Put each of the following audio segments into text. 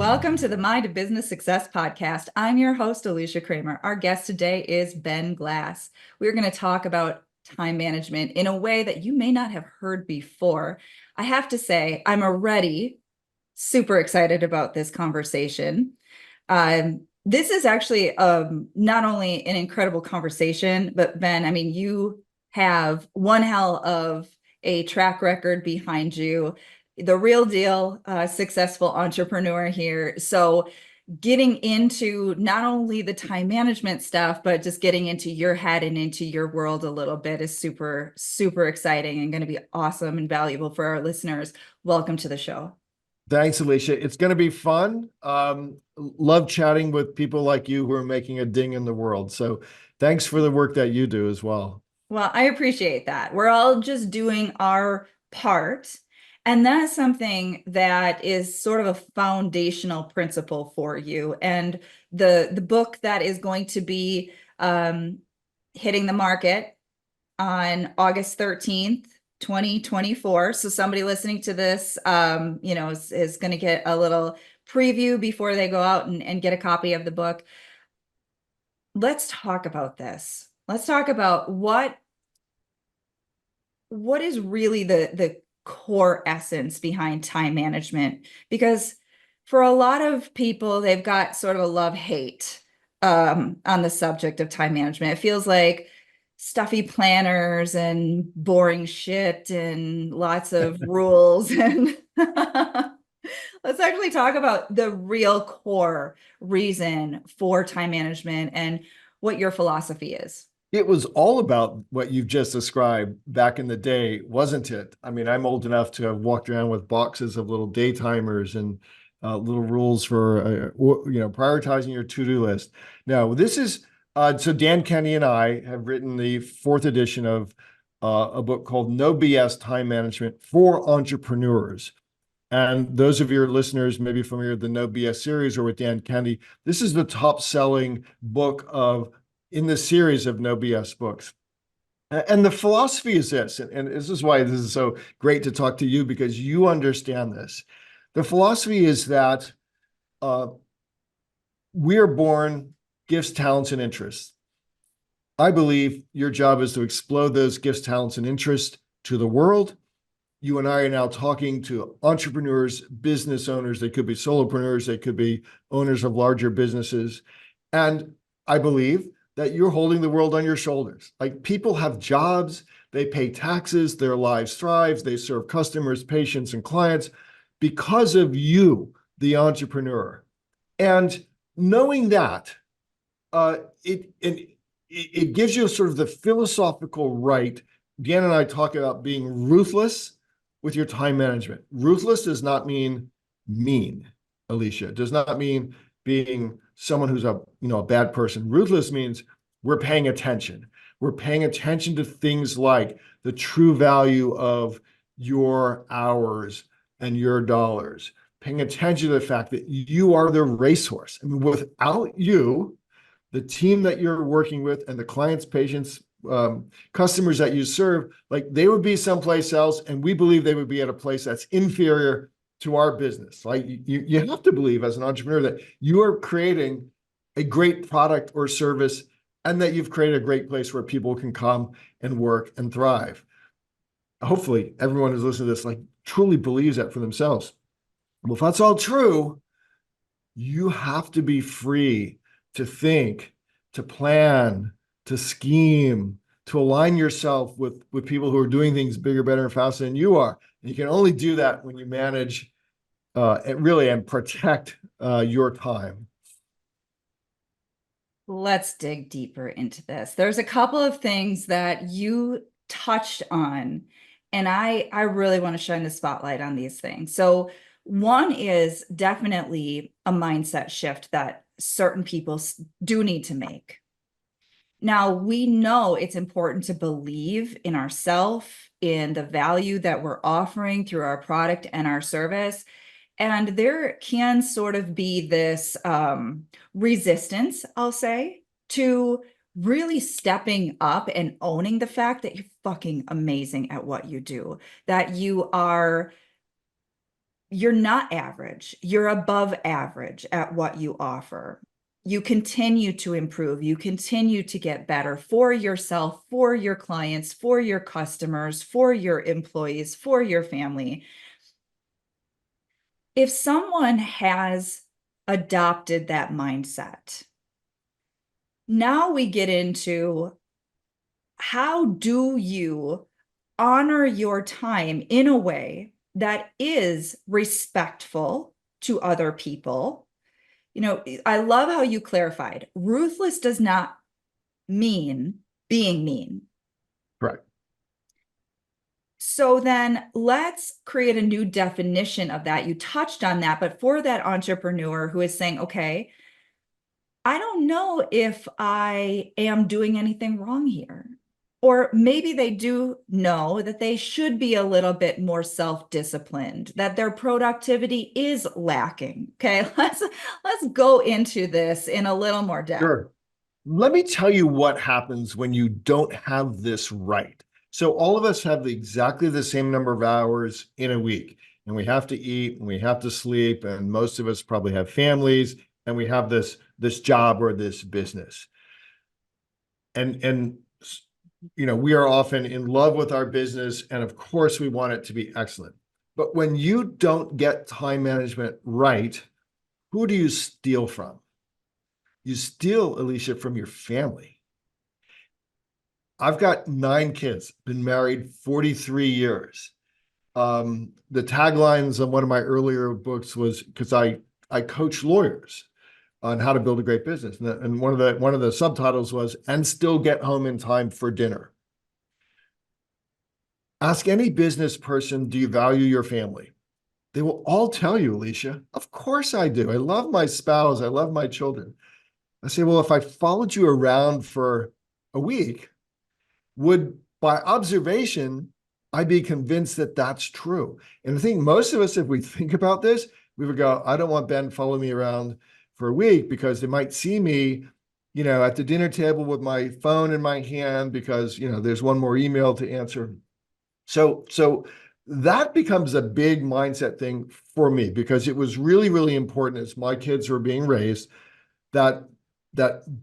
Welcome to the Mind of Business Success podcast. I'm your host, Alicia Kramer. Our guest today is Ben Glass. We're going to talk about time management in a way that you may not have heard before. I have to say, I'm already super excited about this conversation. This is actually not only an incredible conversation, but Ben, I mean, you have one hell of a track record behind you, the real deal, successful entrepreneur here. So getting into not only the time management stuff, but just getting into your head and into your world a little bit is super, super exciting and going to be awesome and valuable for our listeners. Welcome to the show. Thanks, Alicia. It's going to be fun. Love chatting with people like you who are making a ding in the world. So thanks for the work that you do as well. Well, I appreciate that. We're all just doing our part. And that's something that is sort of a foundational principle for you. And the book that is going to be hitting the market on August 13th, 2024. So somebody listening to this, is going to get a little preview before they go out and get a copy of the book. Let's talk about this. Let's talk about what is really the core essence behind time management, because for a lot of people, they've got sort of a love-hate on the subject of time management. It feels like stuffy planners and boring shit and lots of rules. And let's actually talk about the real core reason for time management and what your philosophy is. It was all about what you've just described back in the day, wasn't it? I mean, I'm old enough to have walked around with boxes of little day timers and little rules for, prioritizing your to-do list. Now, this is, so Dan Kenny and I have written the fourth edition of a book called No BS Time Management for Entrepreneurs. And those of your listeners may be familiar with the No BS series or with Dan Kenny. This is the top-selling book in the series of No BS books. And the philosophy is this, and this is why this is so great to talk to you, because you understand this. The philosophy is that we are born gifts, talents, and interests. I believe your job is to explode those gifts, talents, and interests to the world. You and I are now talking to entrepreneurs, business owners. They could be solopreneurs. They could be owners of larger businesses. And I believe that you're holding the world on your shoulders. Like, people have jobs, they pay taxes, their lives thrive, they serve customers, patients, and clients because of you, the entrepreneur. And knowing that, it gives you sort of the philosophical right. Dan and I talk about being ruthless with your time management. Ruthless does not mean mean, Alicia. It does not mean being someone who's a bad person. Ruthless means we're paying attention. We're paying attention to things like the true value of your hours and your dollars. Paying attention to the fact that you are the racehorse. I mean, without you, the team that you're working with and the clients, patients, customers that you serve, like, they would be someplace else, and we believe they would be at a place that's inferior to our business. Like, you have to believe as an entrepreneur that you are creating a great product or service, and that you've created a great place where people can come and work and thrive. Hopefully everyone who's listening to this, like, truly believes that for themselves. Well, if that's all true, you have to be free to think, to plan, to scheme, to align yourself with people who are doing things bigger, better, and faster than you are. And you can only do that when you manage and protect your time. Let's dig deeper into this. There's a couple of things that you touched on, and I really want to shine the spotlight on these things. So one is definitely a mindset shift that certain people do need to make. Now, we know it's important to believe in ourselves, in the value that we're offering through our product and our service. And there can sort of be this resistance, I'll say, to really stepping up and owning the fact that you're fucking amazing at what you do, that you are you're not average. You're above average at what you offer. You continue to improve. You continue to get better for yourself, for your clients, for your customers, for your employees, for your family. If someone has adopted that mindset, now we get into how do you honor your time in a way that is respectful to other people? You know, I love how you clarified ruthless does not mean being mean. Correct. So then let's create a new definition of that. You touched on that, but for that entrepreneur who is saying, okay, I don't know if I am doing anything wrong here. Or maybe they do know that they should be a little bit more self-disciplined, that their productivity is lacking. Okay, let's go into this in a little more depth. Sure. Let me tell you what happens when you don't have this right. So all of us have exactly the same number of hours in a week, and we have to eat and we have to sleep, and most of us probably have families, and we have this job or this business. And you know, we are often in love with our business, and of course we want it to be excellent. But when you don't get time management right, who do you steal from? You steal, Alicia, from your family. I've got 9 kids, been married 43 years. The taglines on one of my earlier books was because I coach lawyers on how to build a great business, and one of the subtitles was "and still get home in time for dinner." Ask any business person, do you value your family? They will all tell you, Alicia, of course I do. I love my spouse. I love my children. I say, well, if I followed you around for a week, would by observation, I be convinced that that's true? And I think most of us, if we think about this, we would go, I don't want Ben following me around for a week because they might see me, you know, at the dinner table with my phone in my hand because, you know, there's one more email to answer. So that becomes a big mindset thing for me because it was really, really important as my kids were being raised that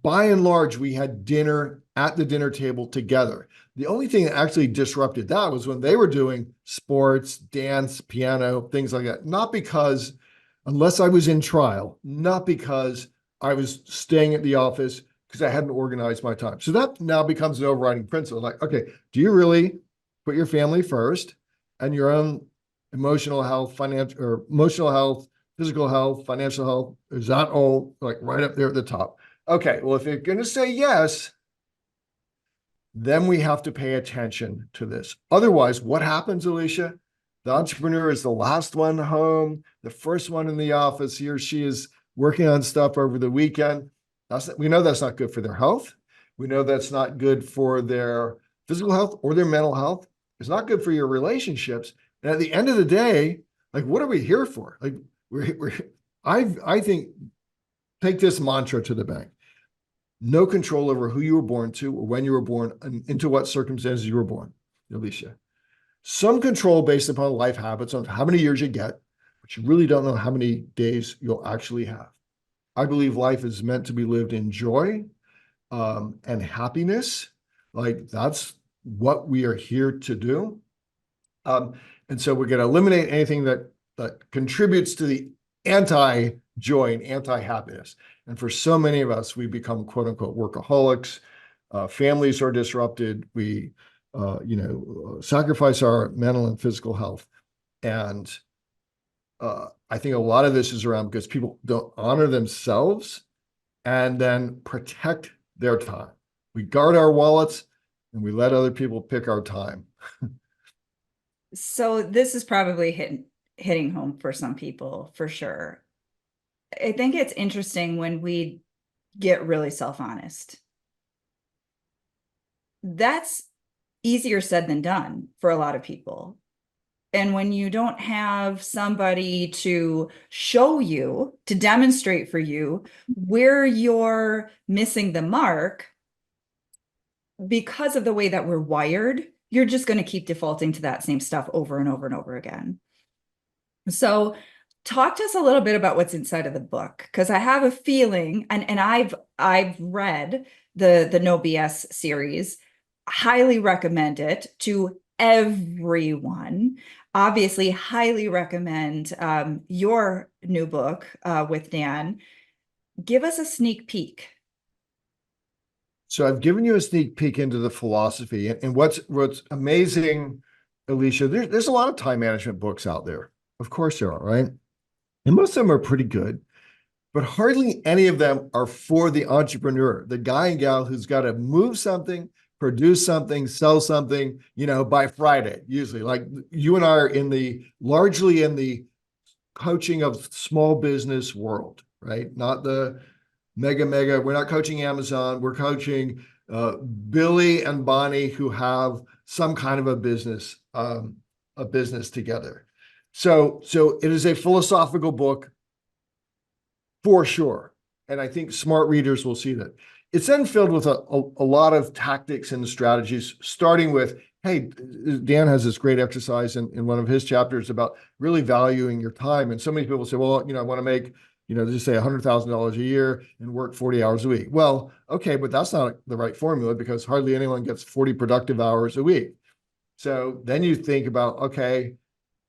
by and large we had dinner at the dinner table together. The only thing that actually disrupted that was when they were doing sports, dance, piano, things like that. Not because, unless I was in trial, not because I was staying at the office because I hadn't organized my time. So that now becomes an overriding principle. Like, okay, do you really put your family first and your own emotional health, physical health, financial health? Is that all like right up there at the top? Okay, well, if you're going to say yes, then we have to pay attention to this. Otherwise, what happens, Alicia? The entrepreneur is the last one home, the first one in the office. He or she is working on stuff over the weekend. We know that's not good for their health. We know that's not good for their physical health or their mental health. It's not good for your relationships. And at the end of the day, like, what are we here for? Like, I think, take this mantra to the bank. No control over who you were born to or when you were born and into what circumstances you were born, Alicia. Some control based upon life habits on how many years you get, but you really don't know how many days you'll actually have. I believe life is meant to be lived in joy and happiness. Like, that's what we are here to do. And so we're going to eliminate anything that contributes to the anti-joy and anti-happiness. And for so many of us, we become quote unquote workaholics. Families are disrupted. We, sacrifice our mental and physical health. And I think a lot of this is around because people don't honor themselves and then protect their time. We guard our wallets and we let other people pick our time. So this is probably hitting home for some people for sure. I think it's interesting when we get really self-honest. That's easier said than done for a lot of people. And when you don't have somebody to show you, to demonstrate for you where you're missing the mark, because of the way that we're wired, you're just going to keep defaulting to that same stuff over and over and over again. So talk to us a little bit about what's inside of the book, because I have a feeling, and I've read the No BS series, highly recommend it to everyone. Obviously, highly recommend your new book with Dan. Give us a sneak peek. So I've given you a sneak peek into the philosophy, and what's amazing, Alicia. There's a lot of time management books out there. Of course there are, right? And most of them are pretty good, but hardly any of them are for the entrepreneur, the guy and gal who's got to move something, produce something, sell something, by Friday, usually. Like you and I are largely in the coaching of small business world, right? Not the mega. We're not coaching Amazon. We're coaching Billy and Bonnie who have some kind of a business together. So it is a philosophical book for sure. And I think smart readers will see that. It's then filled with a lot of tactics and strategies, starting with, hey, Dan has this great exercise in one of his chapters about really valuing your time. And so many people say, well, I want to make, just say $100,000 a year and work 40 hours a week. Well, okay, but that's not the right formula because hardly anyone gets 40 productive hours a week. So then you think about, okay,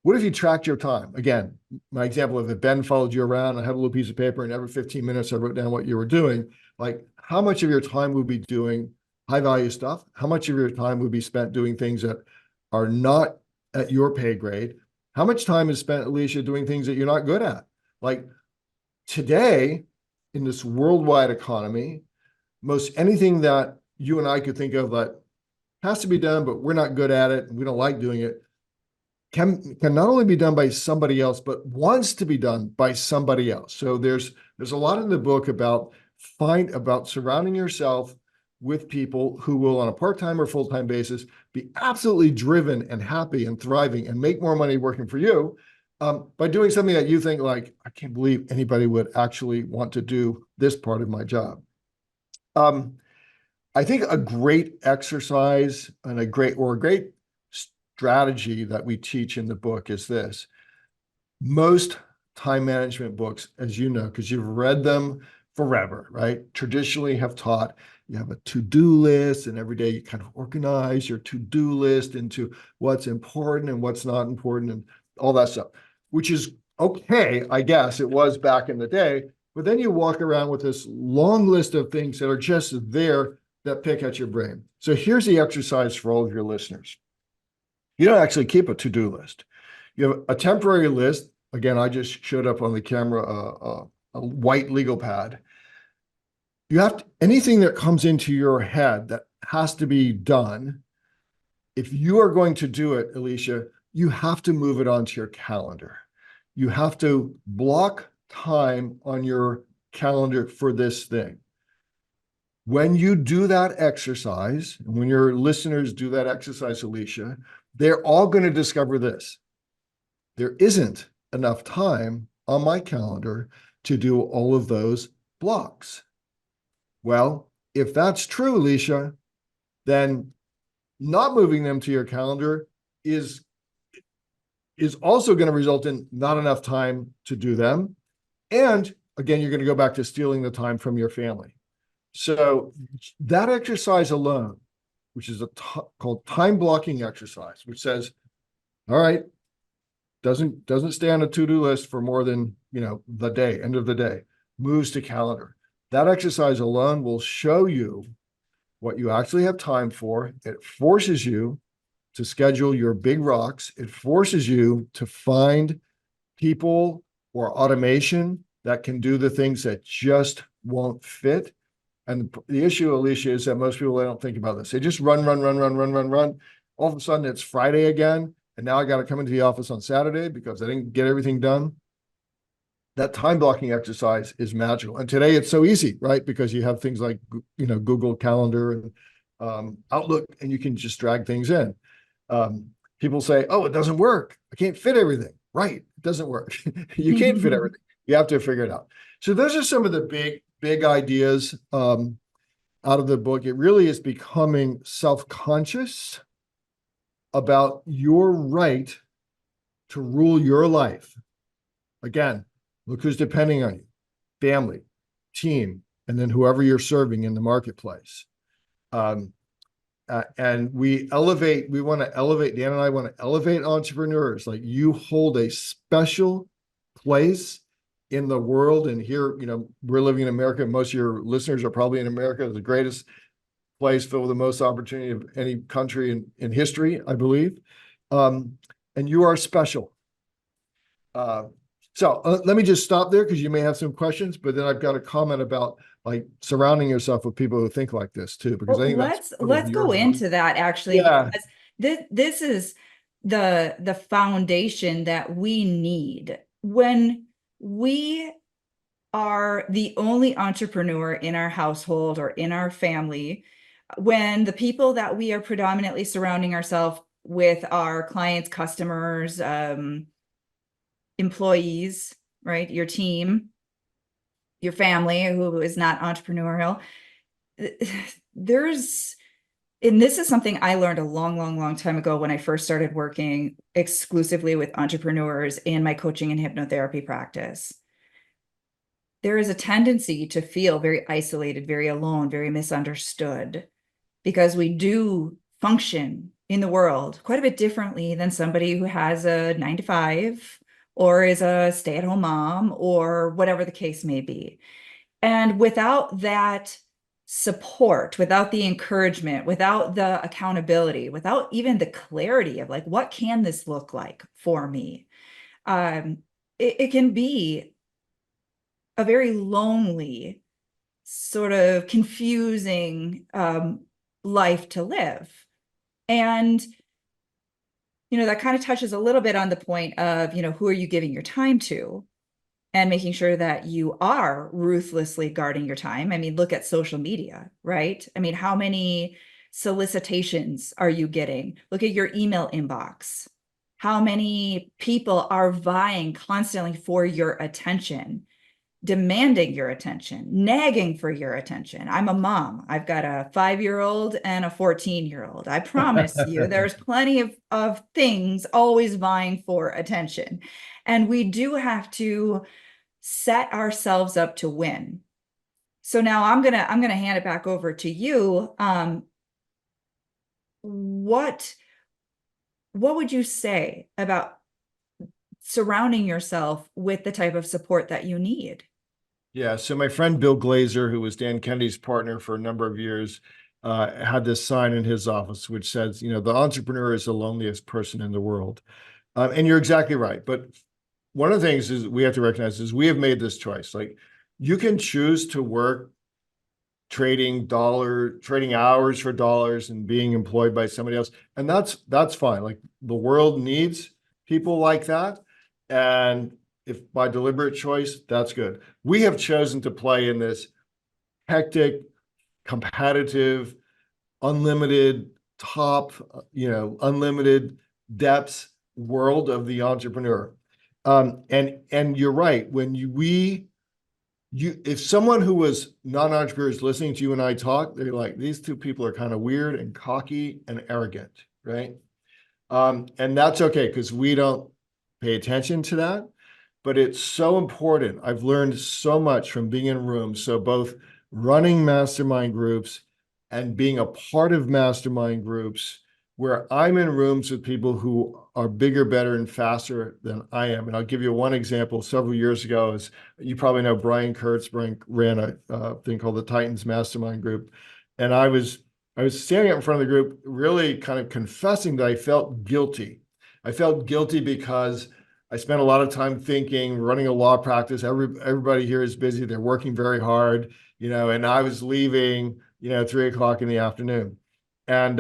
what if you tracked your time? Again, my example of if Ben followed you around and had a little piece of paper and every 15 minutes I wrote down what you were doing, like how much of your time would be doing high value stuff? How much of your time would be spent doing things that are not at your pay grade? How much time is spent, Alicia, doing things that you're not good at? Like today, in this worldwide economy, most anything that you and I could think of that has to be done, but we're not good at it and we don't like doing it, can not only be done by somebody else, but wants to be done by somebody else. So there's a lot in the book about surrounding yourself with people who will, on a part-time or full-time basis, be absolutely driven and happy and thriving and make more money working for you by doing something that you think like, I can't believe anybody would actually want to do this part of my job. I think a great exercise and a great strategy that we teach in the book is this. Most time management books, as you know, because you've read them forever, right? Traditionally have taught you have a to-do list, and every day you kind of organize your to-do list into what's important and what's not important and all that stuff, which is okay, I guess it was back in the day. But then you walk around with this long list of things that are just there that pick at your brain. So here's the exercise for all of your listeners. You don't actually keep a to-do list. You have a temporary list. Again, I just showed up on the camera a white legal pad. You have to, anything that comes into your head that has to be done, if you are going to do it, Alicia, you have to move it onto your calendar. You have to block time on your calendar for this thing. When you do that exercise, and when your listeners do that exercise, Alicia, they're all going to discover this. There isn't enough time on my calendar to do all of those blocks. Well, if that's true, Alicia, then not moving them to your calendar is also going to result in not enough time to do them. And again, you're going to go back to stealing the time from your family. So that exercise alone, which is called time blocking exercise, which says, all right, doesn't stay on a to-do list for more than, the day, end of the day, moves to calendar. That exercise alone will show you what you actually have time for. It forces you to schedule your big rocks. It forces you to find people or automation that can do the things that just won't fit. And the issue, Alicia, is that most people, they don't think about this. They just run. All of a sudden it's Friday again. And now I got to come into the office on Saturday because I didn't get everything done. That time blocking exercise is magical. And today it's so easy, right? Because you have things like, Google Calendar and Outlook, and you can just drag things in. People say, oh, it doesn't work. I can't fit everything. Right. It doesn't work. You can't fit everything. You have to figure it out. So those are some of the big ideas out of the book. It really is becoming self-conscious about your right to rule your life. Again, look who's depending on you: family, team, and then whoever you're serving in the marketplace. Um, and we want to elevate, Dan and I want to elevate entrepreneurs. Like, you hold a special place in the world. And here, we're living in America. Most of your listeners are probably in America, the greatest place filled with the most opportunity of any country in history, I believe. And you are special. So let me just stop there, because you may have some questions, but then I've got a comment about like surrounding yourself with people who think like this too, because I Well, think that's part of let's your go value. into that actually, Yeah. because this is the foundation that we need when we are the only entrepreneur in our household or in our family, when the people that we are predominantly surrounding ourselves with are clients, customers, employees, right? Your team, your family who is not entrepreneurial. There's, and this is something I learned a long, long, long time ago when I first started working exclusively with entrepreneurs in my coaching and hypnotherapy practice. There is a tendency to feel very isolated, very alone, very misunderstood, because we do function in the world quite a bit differently than somebody who has a 9 to 5 or is a stay-at-home mom or whatever the case may be. And without that support, without the encouragement, without the accountability, without even the clarity of like, what can this look like for me? Um, it can be a very lonely, sort of confusing life to live. And, that kind of touches a little bit on the point of, who are you giving your time to? And making sure that you are ruthlessly guarding your time. I mean, look at social media, right? I mean, how many solicitations are you getting? Look at your email inbox. How many people are vying constantly for your attention, demanding your attention, nagging for your attention? I'm a mom. I've got a 5-year-old and a 14-year-old. I promise you, there's plenty of things always vying for attention. And we do have to set ourselves up to win. So now I'm gonna hand it back over to you. What would you say about surrounding yourself with the type of support that you need? Yeah. So my friend Bill Glazer, who was Dan Kennedy's partner for a number of years, had this sign in his office which says, the entrepreneur is the loneliest person in the world. And you're exactly right. But one of the things is we have to recognize is we have made this choice. Like, you can choose to work trading hours for dollars and being employed by somebody else. And that's fine. Like, the world needs people like that. And if by deliberate choice, that's good. We have chosen to play in this hectic, competitive, unlimited top, unlimited depths world of the entrepreneur. And you're right. When if someone who was non-entrepreneur is listening to you and I talk, they're like, these two people are kind of weird and cocky and arrogant, right? And that's okay, because we don't pay attention to that. But it's so important. I've learned so much from being in rooms. So both running mastermind groups and being a part of mastermind groups where I'm in rooms with people who are bigger, better, and faster than I am. And I'll give you one example. Several years ago, as you probably know, Brian Kurtz ran a thing called the Titans Mastermind Group. And I was standing up in front of the group, really kind of confessing that I felt guilty. I felt guilty because I spent a lot of time thinking, running a law practice. Everybody here is busy. They're working very hard, and I was leaving, 3 o'clock in the afternoon. And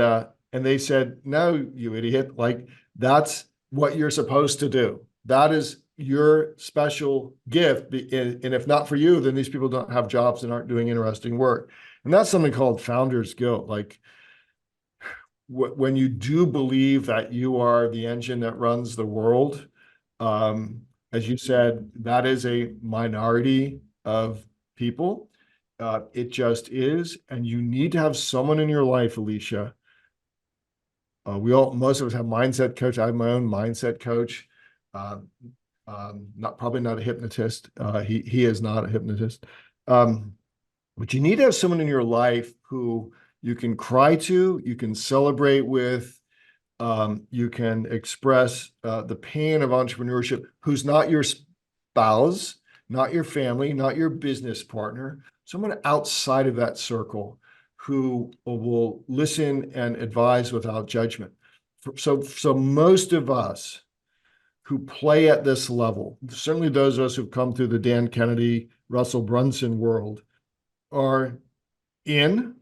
they said, no, you idiot. Like, that's what you're supposed to do. That is your special gift. And if not for you, then these people don't have jobs and aren't doing interesting work. And that's something called founder's guilt. Like, when you do believe that you are the engine that runs the world, as you said, that is a minority of people. It just is. And you need to have someone in your life, Alicia. Most of us have mindset coach. I have my own mindset coach. Uh, Not probably not a hypnotist. He is not a hypnotist. Um, but you need to have someone in your life who you can cry to, you can celebrate with, you can express the pain of entrepreneurship, who's not your spouse, not your family, not your business partner, someone outside of that circle who will listen and advise without judgment. So most of us who play at this level, certainly those of us who've come through the Dan Kennedy, Russell Brunson world, are in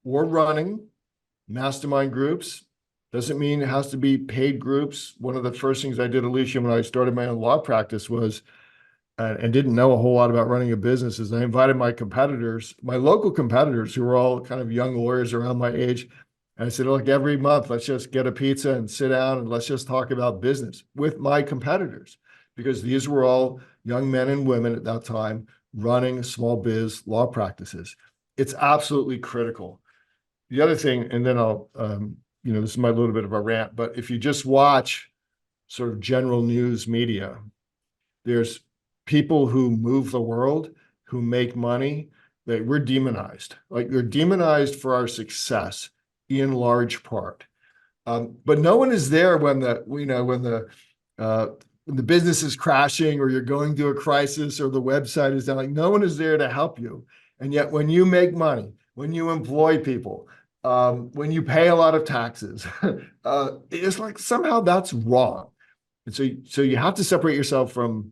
or running mastermind groups. Doesn't mean it has to be paid groups. One of the first things I did, Alicia, when I started my own law practice was, and didn't know a whole lot about running a business, is I invited my competitors, my local competitors, who were all kind of young lawyers around my age. And I said, look, every month, let's just get a pizza and sit down and let's just talk about business with my competitors, because these were all young men and women at that time running small biz law practices. It's absolutely critical. The other thing, and then I'll, this is my little bit of a rant, but if you just watch sort of general news media, there's people who move the world, who make money, that we're demonized. Like, we're demonized for our success in large part. But no one is there when the business is crashing or you're going through a crisis or the website is down. Like, no one is there to help you. And yet when you make money, when you employ people, when you pay a lot of taxes, it's like somehow that's wrong. And so you have to separate yourself from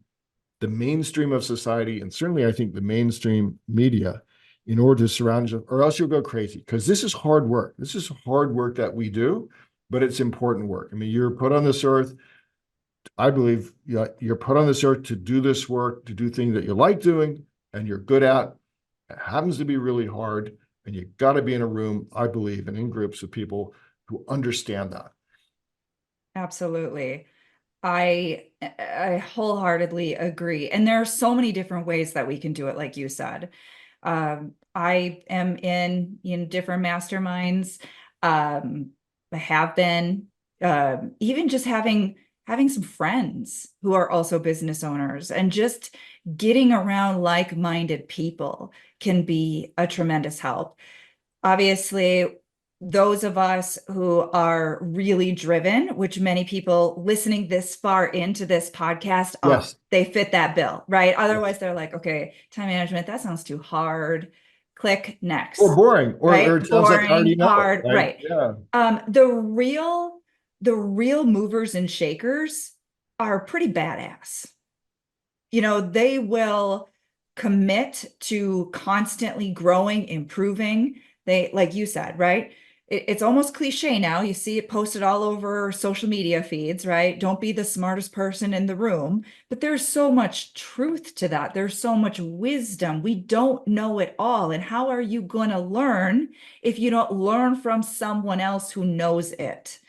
the mainstream of society, and certainly I think the mainstream media, in order to surround yourself, or else you'll go crazy. Because this is hard work. This is hard work that we do, but it's important work. I mean, you're put on this earth, I believe, you're put on this earth to do this work, to do things that you like doing and you're good at. It happens to be really hard, and you got to be in a room, I believe, and in groups of people who understand that. Absolutely. I wholeheartedly agree. And there are so many different ways that we can do it, like you said. I am in different masterminds. I have been even just having some friends who are also business owners, and just getting around like-minded people can be a tremendous help. Obviously, those of us who are really driven, which many people listening this far into this podcast are, Yes. they fit that bill, right? Yes. Otherwise, they're like, okay, time management, that sounds too hard. Click Or next, boring, or right? it sounds like I already Boring, know it, hard, right? right? Yeah. The real movers and shakers are pretty badass. They will commit to constantly growing, improving. They, like you said, right? It's almost cliche now. You see it posted all over social media feeds, right? Don't be the smartest person in the room. But there's so much truth to that. There's so much wisdom. We don't know it all. And how are you going to learn if you don't learn from someone else who knows it?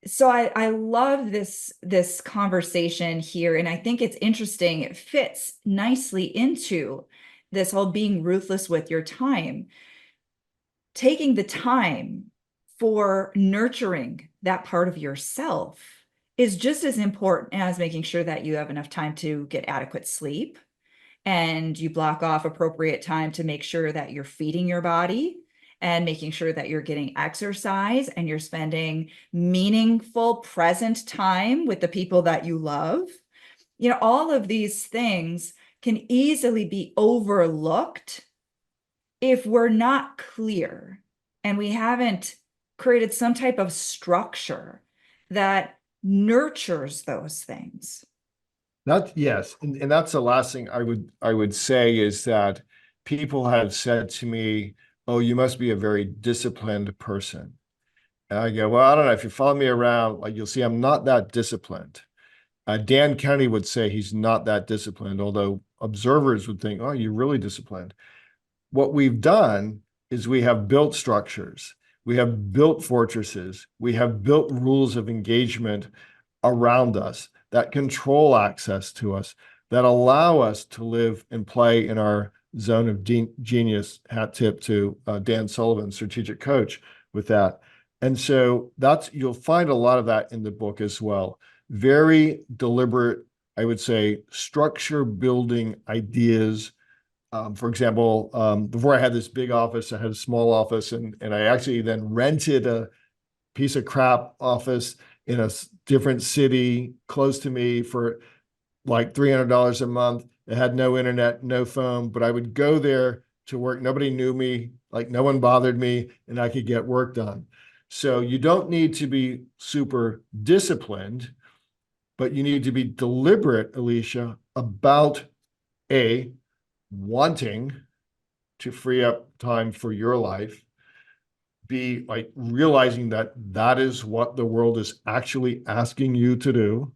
So I love this conversation here, and I think it's interesting. It fits nicely into this whole being ruthless with your time. Taking the time for nurturing that part of yourself is just as important as making sure that you have enough time to get adequate sleep, and you block off appropriate time to make sure that you're feeding your body and making sure that you're getting exercise and you're spending meaningful present time with the people that you love. All of these things can easily be overlooked if we're not clear and we haven't created some type of structure that nurtures those things. Yes, and that's the last thing I would say, is that people have said to me, "Oh, you must be a very disciplined person." And I go, "Well, I don't know. If you follow me around, like, you'll see I'm not that disciplined." Dan Kennedy would say he's not that disciplined, although observers would think, "Oh, you're really disciplined." What we've done is we have built structures, we have built fortresses, we have built rules of engagement around us that control access to us, that allow us to live and play in our zone of genius. Hat tip to Dan Sullivan, strategic coach, with that. And so you'll find a lot of that in the book as well. very deliberate, I would say, structure building ideas. For example, before I had this big office, I had a small office, and I actually then rented a piece of crap office in a different city close to me for like $300 a month. It had no internet, no phone, but I would go there to work. Nobody knew me, like no one bothered me, and I could get work done. So you don't need to be super disciplined, but you need to be deliberate, Alicia, about A, wanting to free up time for your life, B, like realizing that that is what the world is actually asking you to do.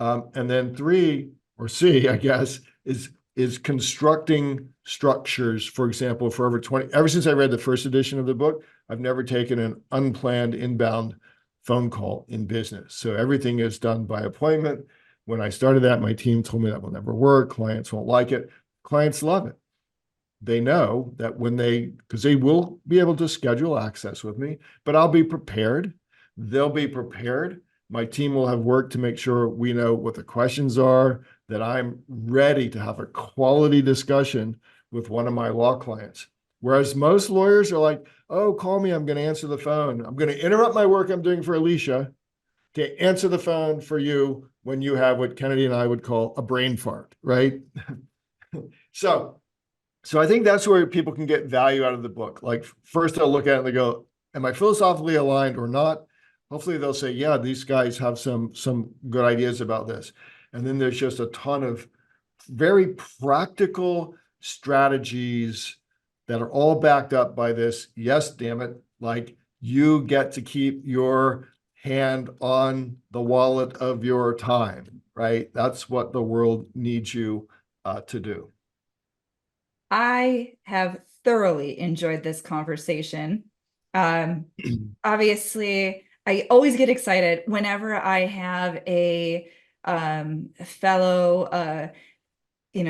And then three, or C, I guess, is constructing structures. For example, for ever since I read the first edition of the book, I've never taken an unplanned inbound phone call in business. So everything is done by appointment. When I started that, my team told me that will never work. Clients won't like it. Clients love it. They know that because they will be able to schedule access with me, but I'll be prepared. They'll be prepared. My team will have worked to make sure we know what the questions are, that I'm ready to have a quality discussion with one of my law clients. Whereas most lawyers are like, oh, call me, I'm going to answer the phone. I'm going to interrupt my work I'm doing for Alicia to answer the phone for you when you have what Kennedy and I would call a brain fart, right? So I think that's where people can get value out of the book. Like first they'll look at it and they go, am I philosophically aligned or not? Hopefully they'll say, yeah, these guys have some good ideas about this. And then there's just a ton of very practical strategies that are all backed up by this. Yes, damn it. Like you get to keep your hand on the wallet of your time, right? That's what the world needs you to do. I have thoroughly enjoyed this conversation. Um, Obviously, I always get excited whenever I have a fellow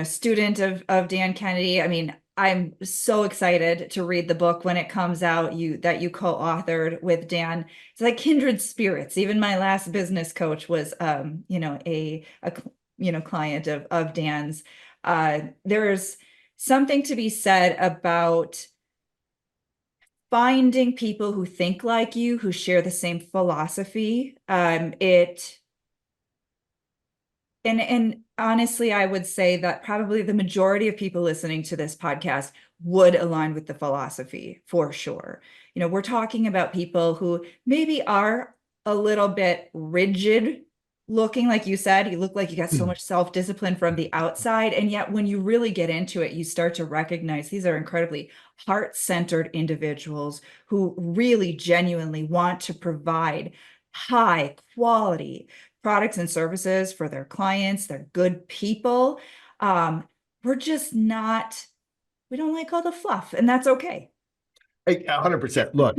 student of Dan Kennedy. I mean, I'm so excited to read the book when it comes out, you co-authored with Dan. It's like kindred spirits. Even my last business coach was a client of Dan's. There's something to be said about finding people who think like you, who share the same philosophy. And honestly, I would say that probably the majority of people listening to this podcast would align with the philosophy for sure. We're talking about people who maybe are a little bit rigid looking, like you said, you look like you got so much self-discipline from the outside. And yet when you really get into it, you start to recognize these are incredibly heart-centered individuals who really genuinely want to provide high quality products and services for their clients. They're good people. We're just not, we don't like all the fluff, and that's okay. 100%. Look,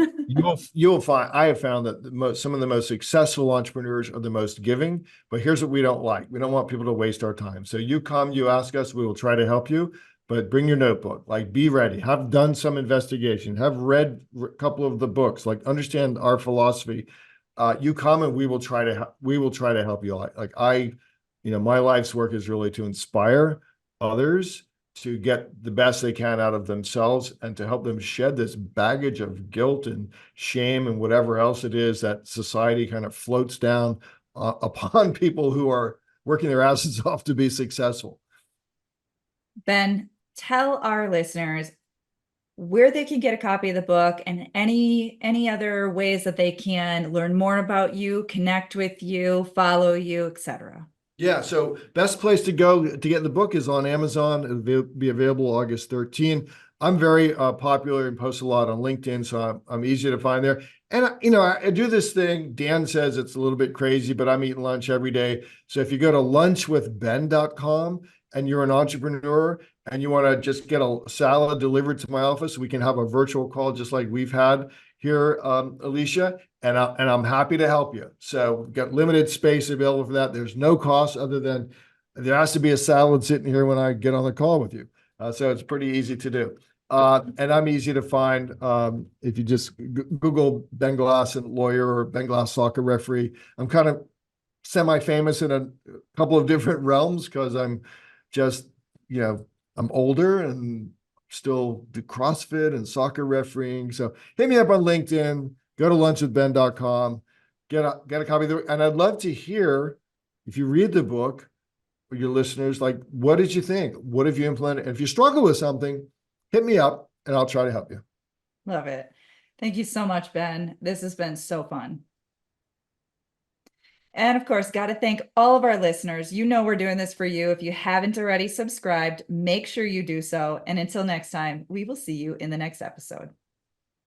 you'll find I have found that some of the most successful entrepreneurs are the most giving. But here's what we don't like: we don't want people to waste our time. So you come, you ask us, we will try to help you. But bring your notebook. Like, be ready. Have done some investigation. Have read a couple of the books. Like, understand our philosophy. You come, and we will try to help you. My life's work is really to inspire others to get the best they can out of themselves and to help them shed this baggage of guilt and shame and whatever else it is that society kind of floats down upon people who are working their asses off to be successful. Ben, tell our listeners where they can get a copy of the book and any other ways that they can learn more about you, connect with you, follow you, etc. Yeah, so best place to go to get the book is on Amazon. It'll be available August 13. I'm very popular and post a lot on LinkedIn, so I'm easy to find there. And I do this thing. Dan says it's a little bit crazy, but I'm eating lunch every day. So if you go to lunchwithben.com and you're an entrepreneur and you want to just get a salad delivered to my office, we can have a virtual call just like we've had here, Alicia, and I'm happy to help you. So we've got limited space available for that. There's no cost other than there has to be a salad sitting here when I get on the call with you. So it's pretty easy to do. And I'm easy to find if you just Google Ben Glass and lawyer or Ben Glass soccer referee. I'm kind of semi-famous in a couple of different realms because I'm just, I'm older and still do CrossFit and soccer refereeing. So hit me up on LinkedIn, go to lunchwithben.com, get a copy of the, and I'd love to hear if you read the book or your listeners, like, what did you think? What have you implemented? And if you struggle with something, hit me up and I'll try to help you. Love it. Thank you so much, Ben. This has been so fun. And of course, got to thank all of our listeners. You know, we're doing this for you. If you haven't already subscribed, make sure you do so. And until next time, we will see you in the next episode.